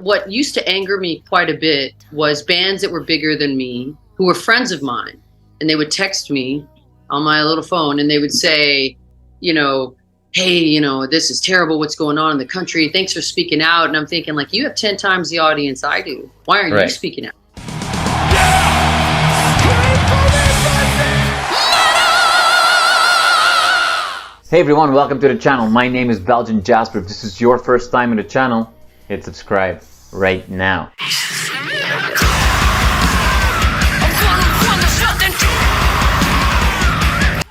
what used to anger me quite a bit was bands that were bigger than me, who were friends of mine, and they would text me on my little phone and they would say, you know, hey, you know, this is terrible, what's going on in the country, thanks for speaking out. And I'm thinking, like, you have 10 times the audience I do. Why aren't you speaking out? Hey everyone, welcome to the channel. My name is Belgian Jasper. If this is your first time in the channel, hit subscribe right now.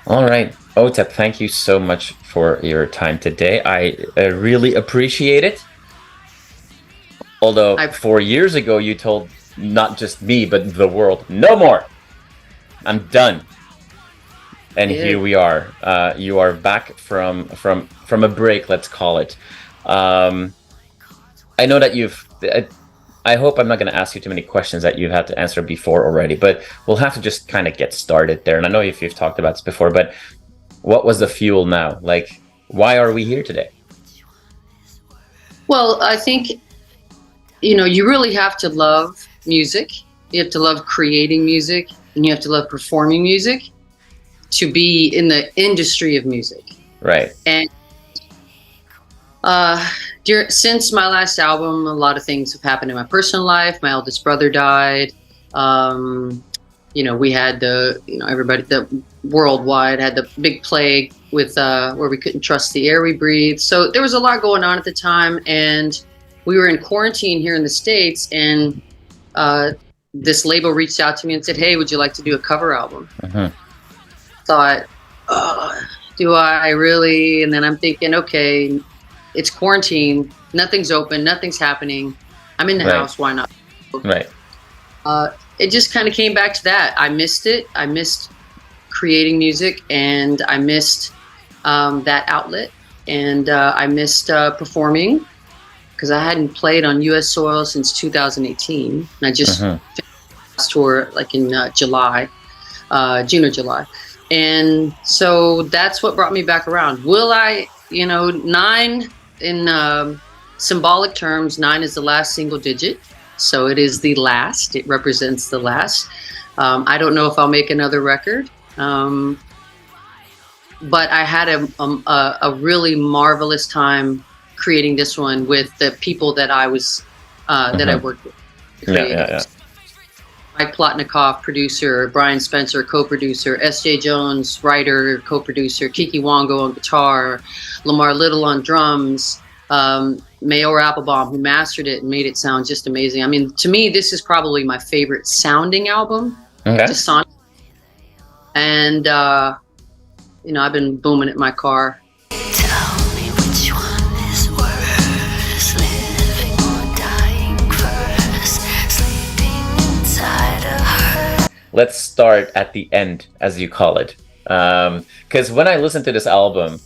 All right, Otep, thank you so much for your time today. I really appreciate it. Although 4 years ago you told not just me but the world, no more. I'm done. And here we are. You are back from a break, let's call it. I know that you've. I hope I'm not going to ask you too many questions that you've had to answer before already, but we'll have to just kind of get started there. And I know if you've talked about this before, but what was the fuel now? Like, why are we here today? Well, I think, you know, you really have to love music. You have to love creating music, and you have to love performing music to be in the industry of music. Right. And since my last album, a lot of things have happened in my personal life. My eldest brother died. You know, we had everybody, the worldwide had the big plague with where we couldn't trust the air we breathed. So there was a lot going on at the time, and we were in quarantine here in the States, and this label reached out to me and said, hey, would you like to do a cover album? Thought, do I really? And then I'm thinking, okay, it's quarantine, nothing's open, nothing's happening, I'm in the house, why not? It just kind of came back to that. I missed it. I missed creating music, and I missed that outlet, and I missed performing, because I hadn't played on US soil since 2018, and I just finished the tour like in July, June or July. And so that's what brought me back around. Will I, you know, 9 in symbolic terms, 9 is the last single digit. So it is the last, it represents the last. I don't know if I'll make another record. But I had a really marvelous time creating this one with the people that I was, that I worked with. Mike Plotnikoff, producer, Brian Spencer, co-producer, Esjay Jones, writer, co-producer, Kiki Wango on guitar, Lamar Little on drums, Mayor Applebaum, who mastered it and made it sound just amazing. I mean, to me, this is probably my favorite sounding album. Just sonic. And, you know, I've been booming it in my car. Let's start at the end, as you call it. Because when I listen to this album,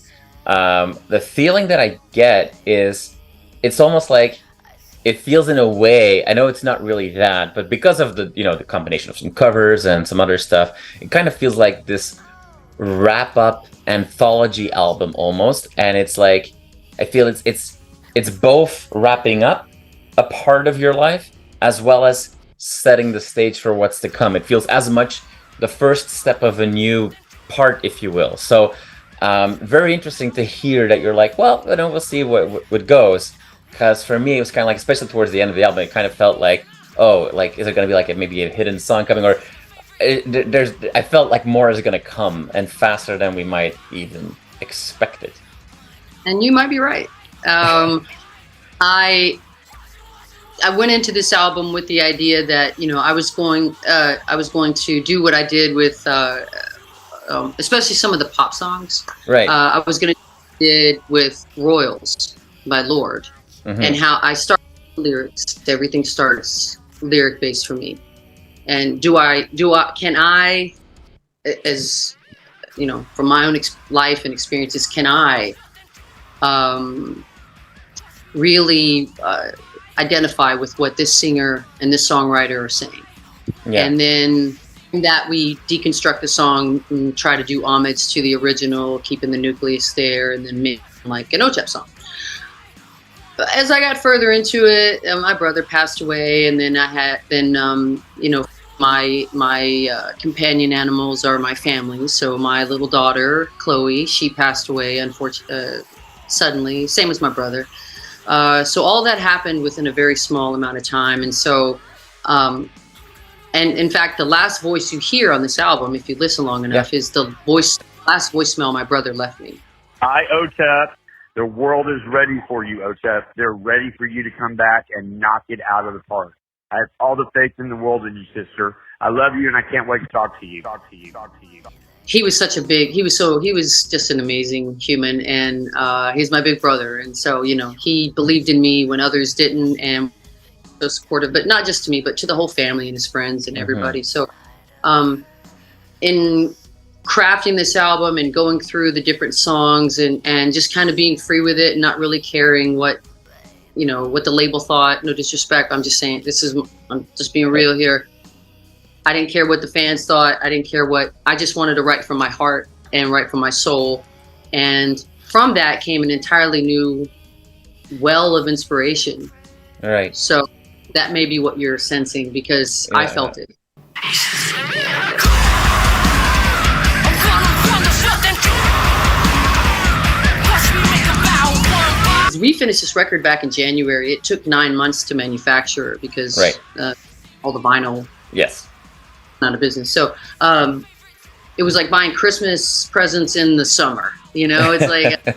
the feeling that I get is, it's almost like, it feels in a way, I know it's not really that, but because of the, you know, the combination of some covers and some other stuff, it kind of feels like this wrap-up anthology album almost. And it's like, I feel it's both wrapping up a part of your life as well as setting the stage for what's to come. It feels as much the first step of a new part, if you will. So very interesting to hear that you're like, well, you know, we'll see what goes. Because for me, it was kind of like, especially towards the end of the album, it kind of felt like, oh, like, is it going to be like maybe a hidden song coming? Or I felt like more is going to come, and faster than we might even expect it. And you might be right. I went into this album with the idea that, you know, I was going to do what I did with, especially some of the pop songs. I was going to do with Royals by Lord, and how I start lyrics. Everything starts lyric based for me. And can I, as you know, from my own life and experiences, can I really identify with what this singer and this songwriter are saying? And then that we deconstruct the song and try to do homage to the original, keeping the nucleus there, and then make like an Otep song. as I got further into it, my brother passed away, and then I had you know, my companion animals are my family. So my little daughter Chloe, she passed away unfortunately suddenly, same as my brother. So all that happened within a very small amount of time, and so. And in fact, the last voice you hear on this album, if you listen long enough, is the last voicemail my brother left me. Hi, Otep. The world is ready for you, Otep. They're ready for you to come back and knock it out of the park. I have all the faith in the world in you, sister. I love you, and I can't wait to talk to you. He was such a big. He was just an amazing human, and he's my big brother. And so, you know, he believed in me when others didn't, and so supportive, but not just to me, but to the whole family and his friends and everybody. So in crafting this album and going through the different songs and just kind of being free with it and not really caring what, you know, what the label thought, no disrespect, I'm just saying, I'm just being real here. I didn't care what the fans thought. I didn't care I just wanted to write from my heart and write from my soul. And from that came an entirely new well of inspiration. All right. So that may be what you're sensing, because I felt it. We finished this record back in January. It took 9 months to manufacture because all the vinyl out of business. So it was like buying Christmas presents in the summer. You know, it's like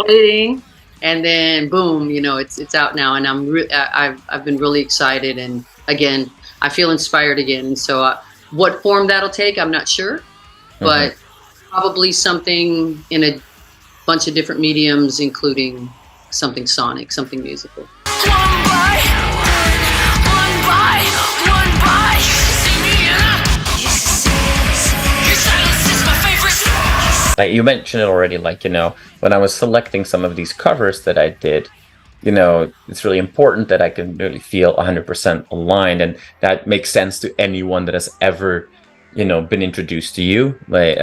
waiting. And then boom, you know, it's out now, and I've been really excited, and again, I feel inspired again. And so, what form that'll take, I'm not sure, but probably something in a bunch of different mediums, including something sonic, something musical. Like you mentioned it already, like, you know, when I was selecting some of these covers that I did, you know, it's really important that I can really feel 100% aligned, and that makes sense to anyone that has ever, you know, been introduced to you. Like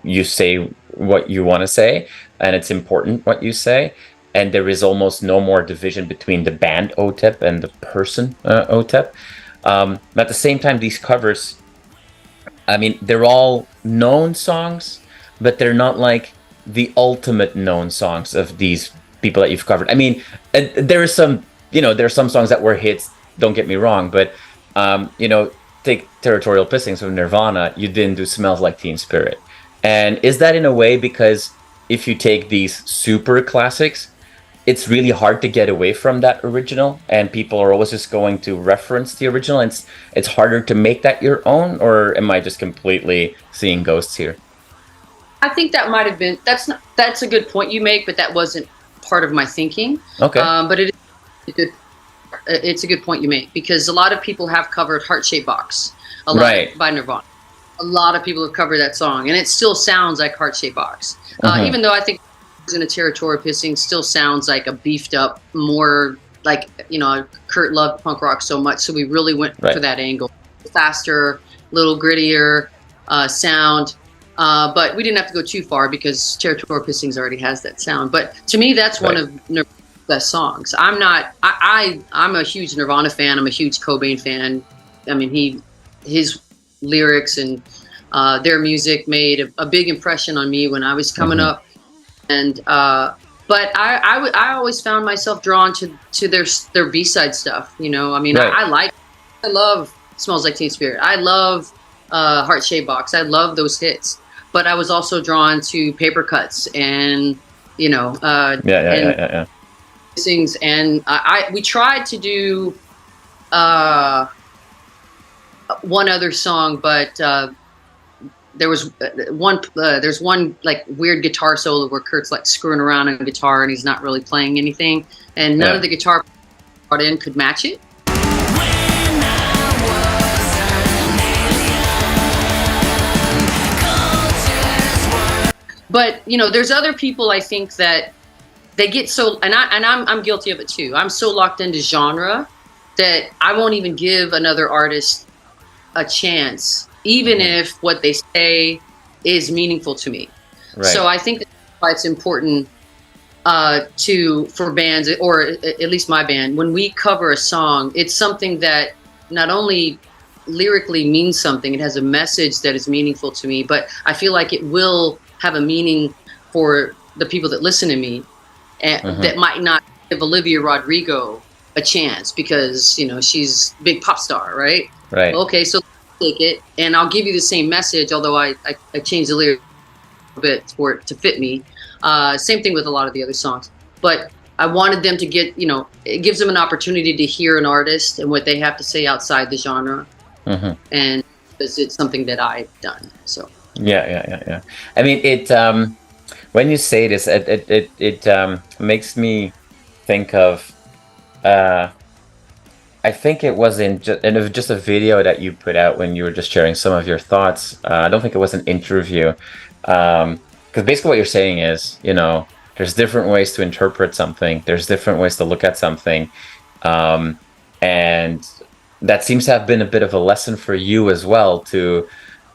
you say what you want to say, and it's important what you say, and there is almost no more division between the band Otep and the person Otep. At the same time, these covers, I mean, they're all known songs, but they're not like the ultimate known songs of these people that you've covered. I mean, there are some, you know, there are some songs that were hits, don't get me wrong, but, you know, take Territorial Pissings from Nirvana, you didn't do Smells Like Teen Spirit. And is that in a way because if you take these super classics, it's really hard to get away from that original, and people are always just going to reference the original, and it's harder to make that your own? Or am I just completely seeing ghosts here? I think that might have been, that's a good point you make, but that wasn't part of my thinking. Okay. But it's a good point you make, because a lot of people have covered Heart Shaped Box by Nirvana. A lot of people have covered that song, and it still sounds like Heart Shaped Box. Even though I think in a Territorial Pissing still sounds like a beefed up, more like, you know, Kurt loved punk rock so much, so we really went for that angle. Faster, little grittier sound. But we didn't have to go too far because Territorial Pissings already has that sound. But to me, that's one of Nirvana's best songs. I'm a huge Nirvana fan. I'm a huge Cobain fan. I mean, his lyrics and their music made a big impression on me when I was coming up. And but I always found myself drawn to their B-side stuff. You know, I mean, I love Smells Like Teen Spirit. I love Heart Shaped Box. I love those hits. But I was also drawn to Paper Cuts and, you know, Pissings, and we tried to do one other song, but there's one like weird guitar solo where Kurt's like screwing around on guitar and he's not really playing anything, and none of the guitar brought in could match it. But, you know, there's other people, I think, that they get so, and I'm guilty of it too. I'm so locked into genre that I won't even give another artist a chance, even if what they say is meaningful to me. So I think that's why it's important for bands, or at least my band, when we cover a song, it's something that not only lyrically means something, it has a message that is meaningful to me, but I feel like it will have a meaning for the people that listen to me, and that might not give Olivia Rodrigo a chance because, you know, she's a big pop star, right? Right. Okay, so take it, and I'll give you the same message, although I changed the lyrics a bit for it to fit me. Same thing with a lot of the other songs, but I wanted them to get, you know, it gives them an opportunity to hear an artist and what they have to say outside the genre, and it's something that I've done. So yeah. I mean, it when you say this, it makes me think of I think it was just a video that you put out when you were just sharing some of your thoughts. I don't think it was an interview. Because basically what you're saying is, you know, there's different ways to interpret something. There's different ways to look at something. And that seems to have been a bit of a lesson for you as well to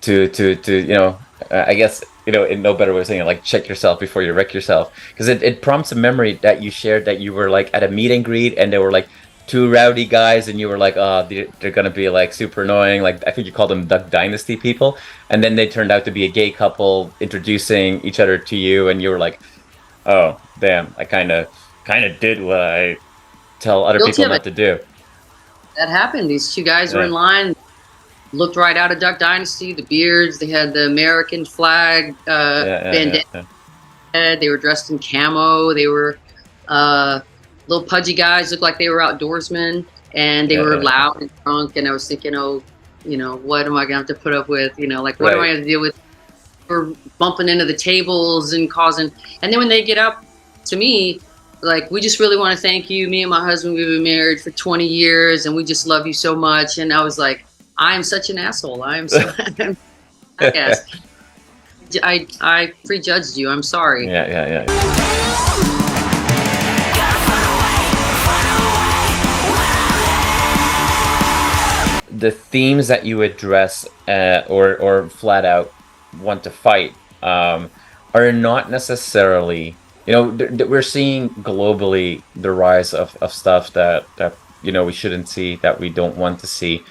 you know, I guess, you know, in no better way of saying it, like, check yourself before you wreck yourself. Because it prompts a memory that you shared, that you were like at a meet and greet and there were like two rowdy guys and you were like, oh, they're gonna be like super annoying, like I think you called them Duck Dynasty people, and then they turned out to be a gay couple introducing each other to you, and you were like, oh damn, I kind of did what I tell other people not to do. That happened. These two guys were in line, looked right out of Duck Dynasty, the beards, they had the American flag bandana. They were dressed in camo, they were little pudgy guys, looked like they were outdoorsmen, and they were loud and drunk, and I was thinking, oh, you know, what am I gonna have to put up with? You know, like, what am I gonna deal with? We're bumping into the tables and causing, and then when they get up to me, like, we just really want to thank you. Me and my husband, we've been married for 20 years, and we just love you so much. And I was like, I am such an asshole. I am so, I guess. I prejudged you. I'm sorry. Yeah. The themes that you address or flat out want to fight are not necessarily, you know, we're seeing globally the rise of stuff that you know, we shouldn't see, that we don't want to see.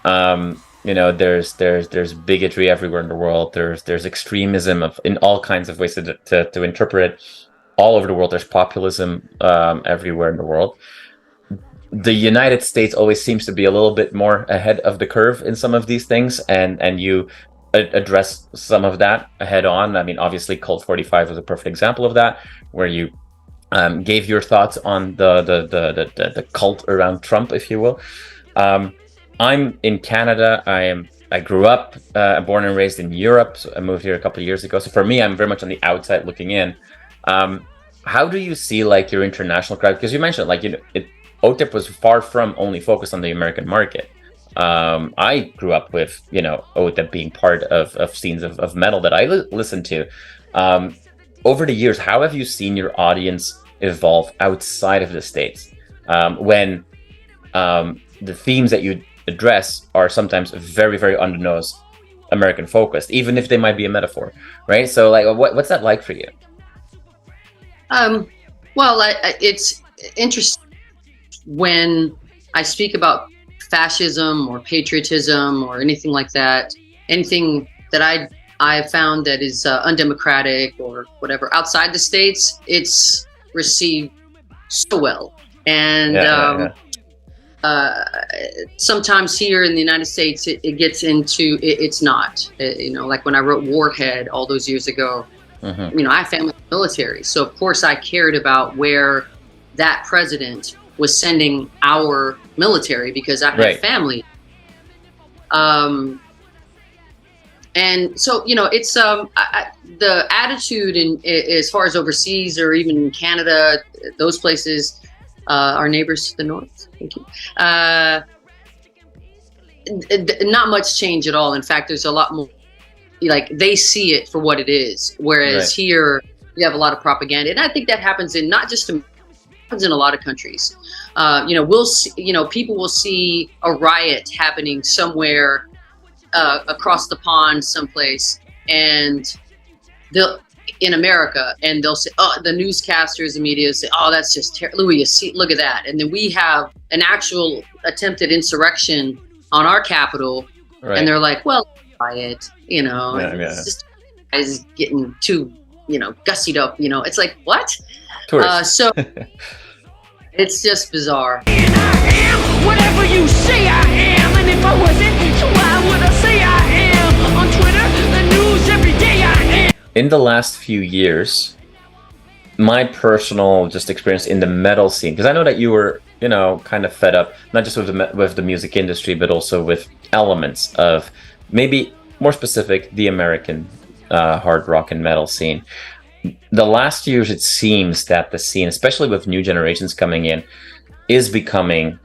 You know, there's bigotry everywhere in the world. There's extremism in all kinds of ways to interpret it all over the world. There's populism everywhere in the world. The United States always seems to be a little bit more ahead of the curve in some of these things, and you address some of that head on. I mean, obviously, Cult 45 was a perfect example of that, where you gave your thoughts on the cult around Trump, if you will. I'm in Canada. I grew up, born and raised in Europe. So I moved here a couple of years ago. So for me, I'm very much on the outside looking in. How do you see like your international crowd? Because you mentioned, like, you know, Otep was far from only focused on the American market. I grew up with, you know, Otep being part of scenes of metal that I listened to. Over the years, how have you seen your audience evolve outside of the States? When the themes that you address are sometimes very, very on the nose American focused, even if they might be a metaphor, right? So, like, what's that like for you? Well, it's interesting when I speak about fascism or patriotism or anything like that, anything that I found that is undemocratic or whatever outside the States, it's received so well. And sometimes here in the United States, it gets into, it's not. You know, like when I wrote Warhead all those years ago, you know, I have family in the military. So, of course, I cared about where that president was sending our military because I had family. And so, you know, it's the attitude in as far as overseas or even in Canada, those places, our neighbors to the north. Thank you. Not much change at all. In fact, there's a lot more. Like, they see it for what it is, whereas here you have a lot of propaganda, and I think that happens in not just happens in a lot of countries. You know, we'll see, you know, people will see a riot happening somewhere across the pond someplace, and in America, and they'll say, oh, the newscasters and media say, oh, that's just terrible. Louis, look at that. And then we have an actual attempted insurrection on our capital, and they're like, well, quiet, it's just guys getting too, gussied up, it's like, what? So it's just bizarre. And I am whatever you say I am, and if I wasn't, so why would I say I am? On Twitter, the news every day I am. In the last few years, my personal just experience in the metal scene, because I know that you were, kind of fed up, not just with the music industry, but also with elements of, maybe more specific, the American hard rock and metal scene. The last years, it seems that the scene, especially with new generations coming in, is becoming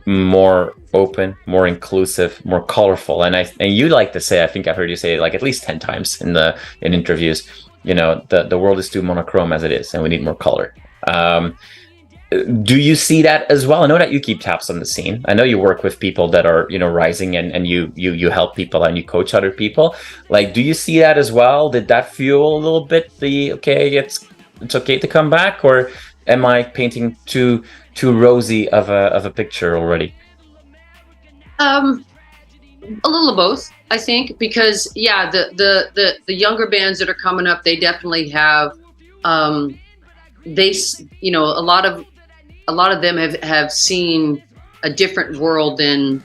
more open, more inclusive, more colorful. And you like to say, I think I've heard you say it like at least 10 times in interviews, the world is too monochrome as it is, and we need more color. Do you see that as well? I know that you keep tabs on the scene. I know you work with people that are, rising, and you help people and you coach other people. Like, do you see that as well? Did that fuel a little bit it's okay to come back, or am I painting too rosy of a picture already? A little of both, I think, because the younger bands that are coming up, they definitely have a lot of them have seen a different world and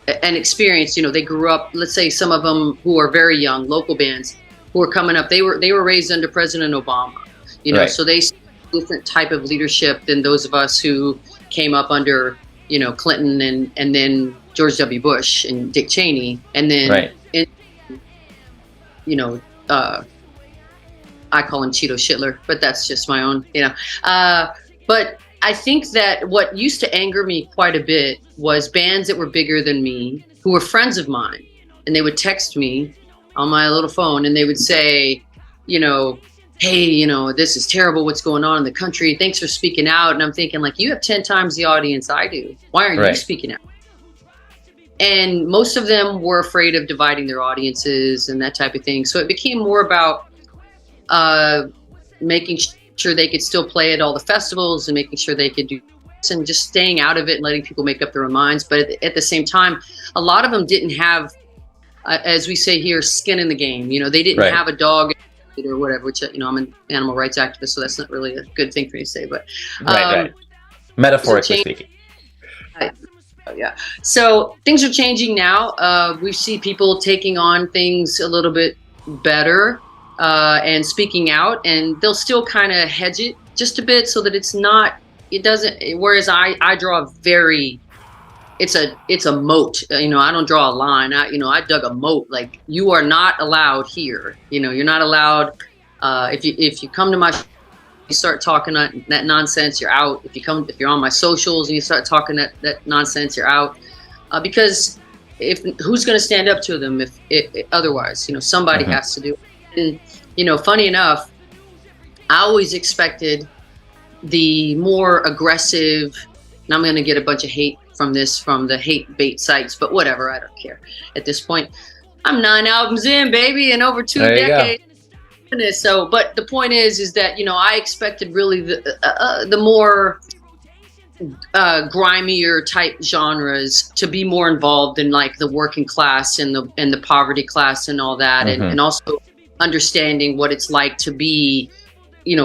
experience. They grew up, let's say some of them who are very young, local bands who are coming up, they were raised under President Obama, so they see a different type of leadership than those of us who came up under, Clinton and then George W. Bush and Dick Cheney. And then, I call him Cheeto Schindler, but that's just my own, but I think that what used to anger me quite a bit was bands that were bigger than me, who were friends of mine, and they would text me on my little phone, and they would say, hey, this is terrible, what's going on in the country, thanks for speaking out. And I'm thinking, like, you have 10 times the audience I do. Why aren't you speaking out? And most of them were afraid of dividing their audiences and that type of thing. So it became more about making sure they could still play at all the festivals and making sure they could do this and just staying out of it and letting people make up their own minds. But at the same time, a lot of them didn't have, as we say here, skin in the game. They didn't have a dog or whatever, which, I'm an animal rights activist, so that's not really a good thing for me to say, but metaphorically speaking. Yeah. So things are changing now. We see people taking on things a little bit better. And speaking out, and they'll still kind of hedge it just a bit so that whereas I draw it's a moat, I don't draw a line. I dug a moat. Like, you are not allowed here. You're not allowed, if you come to my, you start talking that nonsense, you're out. If you're on my socials and you start talking that nonsense, you're out. Because who's going to stand up to them if otherwise, somebody has to do it. And, funny enough, I always expected the more aggressive, and I'm going to get a bunch of hate from the hate bait sites, but whatever, I don't care at this point. I'm 9 albums in, baby, and over 2 decades. So, but the point is that, I expected really the more grimier type genres to be more involved in, like, the working class and the poverty class and all that, and also understanding what it's like to be,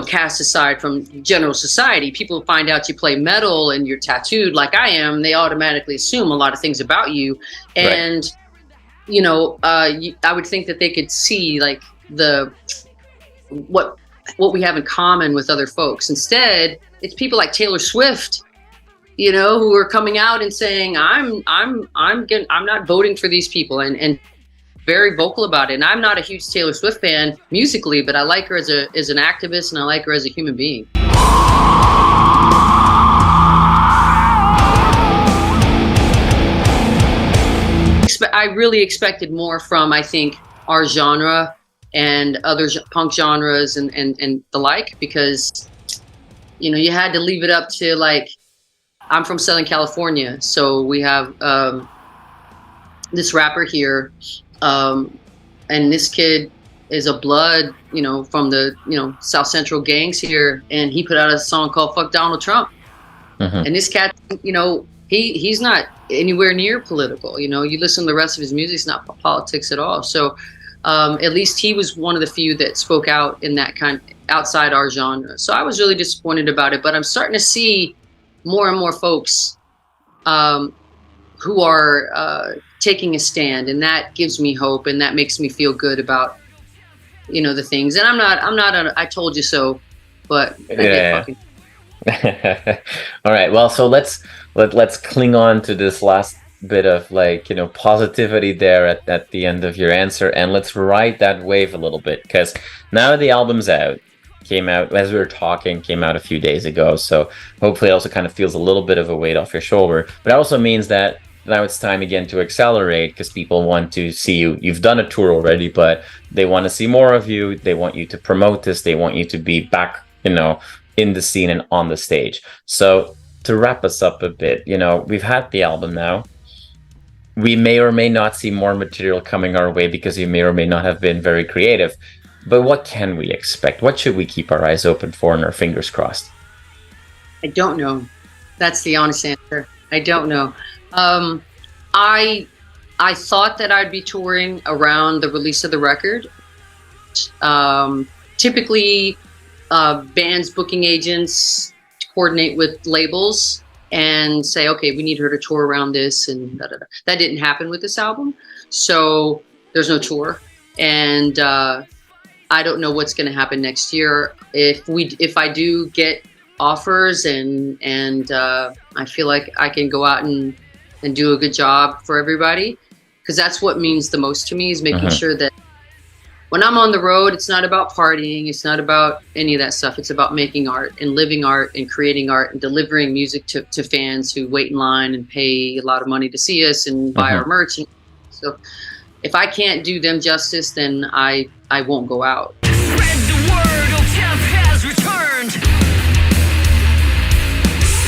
cast aside from general society. People find out you play metal and you're tattooed like I am, they automatically assume a lot of things about you. And, I would think that they could see, like, what we have in common with other folks. Instead, it's people like Taylor Swift, who are coming out and saying, I'm not voting for these people, and very vocal about it. And I'm not a huge Taylor Swift fan musically, but I like her as an activist, and I like her as a human being. I really expected more from, I think, our genre and other punk genres and the like, because, you had to leave it up to, like, I'm from Southern California, so we have this rapper here, and this kid is a blood, you know, from the, you know, South Central gangs here, and he put out a song called "Fuck Donald Trump." And this cat, you know, he's not anywhere near political. You know, you listen to the rest of his music; it's not politics at all. So, at least he was one of the few that spoke out in that kind outside our genre. So I was really disappointed about it. But I'm starting to see more and more folks who are taking a stand, and that gives me hope, and that makes me feel good about, you know, the things. And I'm not a I told you so, but I did fucking. All right, well, so let's cling on to this last bit of, like, you know, positivity there at the end of your answer, and let's ride that wave a little bit, because now the album's out, came out as we were talking, came out a few days ago, so hopefully it also kind of feels a little bit of a weight off your shoulder. But it also means that now it's time again to accelerate, because people want to see you. You've done a tour already, but they want to see more of you. They want you to promote this. They want you to be back, you know, in the scene and on the stage. So to wrap us up a bit, you know, we've had the album now. We may or may not see more material coming our way because you may or may not have been very creative. But what can we expect? What should we keep our eyes open for and our fingers crossed? I don't know. That's the honest answer. I don't know. I thought that I'd be touring around the release of the record. Typically, bands, booking agents coordinate with labels and say, okay, we need her to tour around this, and da, da, da. That didn't happen with this album, so there's no tour, and I don't know what's going to happen next year. If I do get offers and I feel like I can go out and do a good job for everybody, because that's what means the most to me, is making sure that when I'm on the road, it's not about partying. It's not about any of that stuff. It's about making art and living art and creating art and delivering music to fans who wait in line and pay a lot of money to see us and buy our merch. And so if I can't do them justice, then I won't go out. Spread the word, Otep has returned.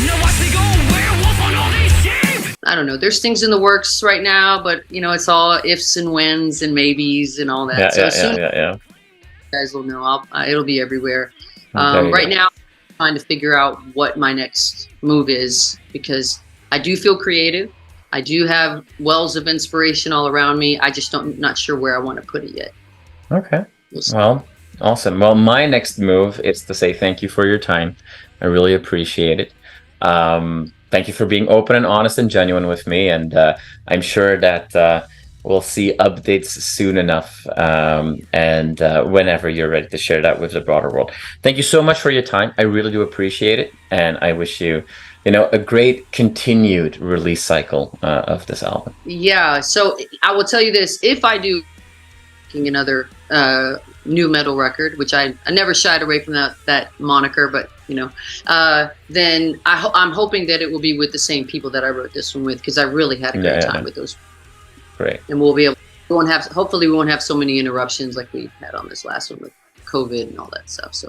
Now watch me go werewolf on all these sheep. I don't know. There's things in the works right now, but you know, it's all ifs and whens and maybes and all that. You guys will know. It'll be everywhere. Right now, I'm trying to figure out what my next move is, because I do feel creative. I do have wells of inspiration all around me. I just not sure where I want to put it yet. Okay. Well, awesome. Well, my next move is to say thank you for your time. I really appreciate it. Thank you for being open and honest and genuine with me. And I'm sure that we'll see updates soon enough, and whenever you're ready to share that with the broader world. Thank you so much for your time. I really do appreciate it. And I wish you, you know, a great continued release cycle of this album. Yeah. So I will tell you this: if I do another new metal record, which I never shied away from that moniker, but you know, then I'm hoping that it will be with the same people that I wrote this one with, because I really had a great time with those. Great. And hopefully we won't have so many interruptions like we had on this last one with COVID and all that stuff. So.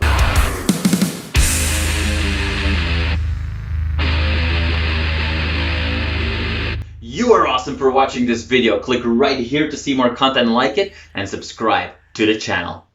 You are awesome for watching this video. Click right here to see more content like it and subscribe to the channel.